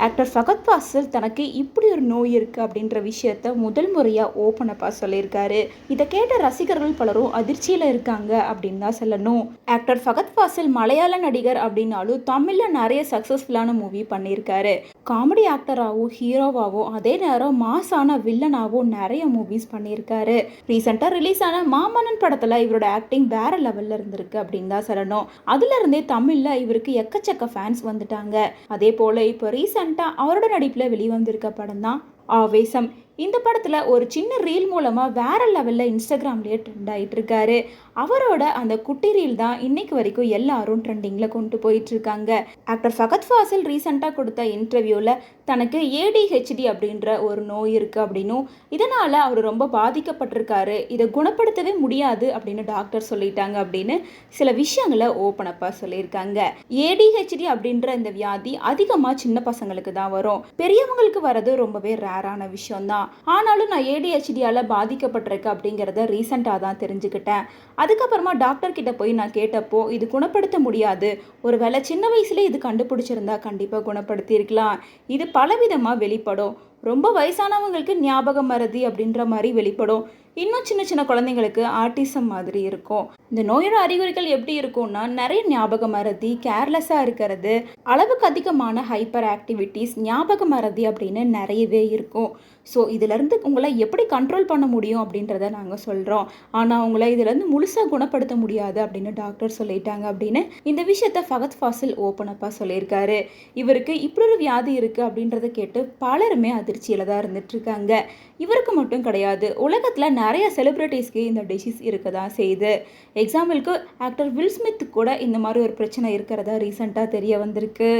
Actor Fahadh Fazil தனக்கு இப்படி ஒரு நோய் இருக்குது அப்படின்ற விஷயத்த முதல் முறையாக ஓப்பனப்பாக சொல்லியிருக்காரு. இதை கேட்ட ரசிகர்கள் பலரும் அதிர்ச்சியில் இருக்காங்க அப்படின்னு தான் சொல்லணும். ஆக்டர் ஃபகத் ஃபாசில் மலையாள நடிகர் அப்படின்னாலும் தமிழில் நிறைய சக்ஸஸ்ஃபுல்லான மூவி பண்ணியிருக்காரு. காமெடி ஆக்டராகவும் ஹீரோவாகவும் அதே நேரம் மாசான வில்லனாகவும் நிறைய மூவிஸ் பண்ணியிருக்காரு. ரீசெண்டாக ரிலீஸ் ஆன மாமன்னன் படத்தில் இவரோட ஆக்டிங் வேற லெவலில் இருந்திருக்கு அப்படின்னு தான் சொல்லணும். அதுலேருந்தே தமிழில் இவருக்கு எக்கச்சக்க ஃபேன்ஸ் வந்துட்டாங்க. அதே போல் இப்போ ரீசெண்டாக அவரோட நடிப்பில் வெளிவந்திருக்க படம் தான் ஆவேசம். இந்த படத்தில் ஒரு சின்ன ரீல் மூலமாக வேற லெவலில் இன்ஸ்டாகிராம்லேயே ட்ரெண்ட் ஆகிட்டு இருக்காரு. அவரோட அந்த குட்டி ரீல் தான் இன்னைக்கு வரைக்கும் எல்லாரும் ட்ரெண்டிங்கில் கொண்டு போயிட்டு இருக்காங்க. ஆக்டர் ஃபகத் ஃபாசில் ரீசெண்டாக கொடுத்த இன்டர்வியூவில் தனக்கு ஏடிஹெச்டி அப்படின்ற ஒரு நோய் இருக்குது அப்படின்னும் இதனால் அவர் ரொம்ப பாதிக்கப்பட்டிருக்காரு, இதை குணப்படுத்தவே முடியாது அப்படின்னு டாக்டர் சொல்லிட்டாங்க அப்படின்னு சில விஷயங்களை ஓப்பனப்பாக சொல்லியிருக்காங்க. ஏடிஹெச்டி அப்படின்ற இந்த வியாதி அதிகமாக சின்ன பசங்களுக்கு தான் வரும். பெரியவங்களுக்கு வர்றது ரொம்பவே ரேரான விஷயம் தான். ஆனாலும் நான் ஏடிஹெச்டியால் பாதிக்கப்பட்டிருக்கேன் அப்படிங்கிறத ரீசெண்டாக தான் தெரிஞ்சுக்கிட்டேன். அதுக்கப்புறமா டாக்டர் கிட்ட போய் நான் கேட்டப்போ இது குணப்படுத்த முடியாது, ஒரு வேளை சின்ன வயசுல இது கண்டுபிடிச்சிருந்தா கண்டிப்பாக குணப்படுத்தியிருக்கலாம், இது பலவிதமாக வெளிப்படும், ரொம்ப வயசானவங்களுக்கு ஞாபக மறதி அப்படின்ற மாதிரி வெளிப்படும், இன்னும் சின்ன சின்ன குழந்தைங்களுக்கு ஆட்டிசம் மாதிரி இருக்கும். இந்த நோயோட அறிகுறிகள் எப்படி இருக்கும்னா நிறைய ஞாபக மறதி, கேர்லெஸ்ஸாக இருக்கிறது, அளவுக்கு அதிகமான ஹைப்பர் ஆக்டிவிட்டிஸ், ஞாபக மறதி அப்படின்னு நிறையவே இருக்கும். ஸோ இதிலேருந்து உங்களை எப்படி கண்ட்ரோல் பண்ண முடியும் அப்படின்றத நாங்கள் சொல்கிறோம். ஆனால் உங்களை இதிலேருந்து முழுசாக குணப்படுத்த முடியாது அப்படின்னு டாக்டர் சொல்லிட்டாங்க அப்படின்னு இந்த விஷயத்த ஃபகத் ஃபாசில் ஓப்பனப்பாக சொல்லியிருக்காரு. இவருக்கு இப்படி ஒரு வியாதி இருக்குது அப்படின்றத கேட்டு பலருமே அதிர்ச்சியில் தான் இருந்துட்டுருக்காங்க. இவருக்கு மட்டும் கிடையாது, உலகத்தில் நிறைய செலிப்ரிட்டிஸ்க்கு இந்த டிசீஸ் இருக்க தான் செய்யுது. எக்ஸாம்பிளுக்கு ஆக்டர் வில் ஸ்மித் கூட இந்த மாதிரி ஒரு பிரச்சனை இருக்கிறதா ரீசெண்டாக தெரிய வந்திருக்கு.